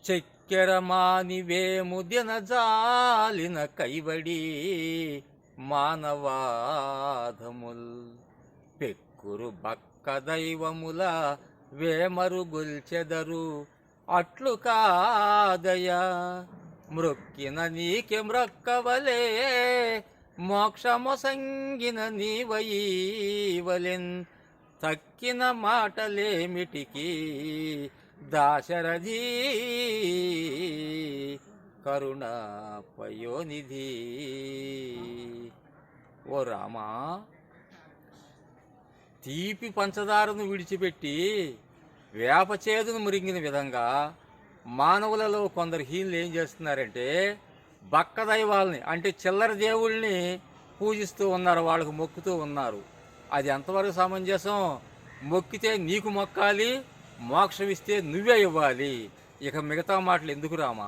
చక్కెర మానివేము దినజాలిన కైవడి మానవాధముల్ పెక్కురు బక్క దైవముల వేమరు గొల్చెదరు అట్లు కాదయ మ్రొక్కిన నీకె మ్రొక్కవలే మోక్షమొసంగిన నీవయీవలెన్ తక్కిన మాటలేమిటికి దాశరథి కరుణ పయోనిధి. ఓ రామా, తీపి పంచదారను విడిచిపెట్టి వేప చేదును మురింగిన విధంగా మానవులలో కొందరు హీనులు ఏం చేస్తున్నారంటే బక్క దైవాల్ని అంటే చిల్లర దేవుళ్ళని పూజిస్తూ ఉన్నారు, వాళ్ళకు మొక్కుతూ ఉన్నారు. అది ఎంతవరకు సమంజసం? మొక్కితే నీకు మొక్కాలి, మోక్షం ఇస్తే నువ్వే ఇవ్వాలి. ఇక మిగతా మాటలు ఎందుకు రామా?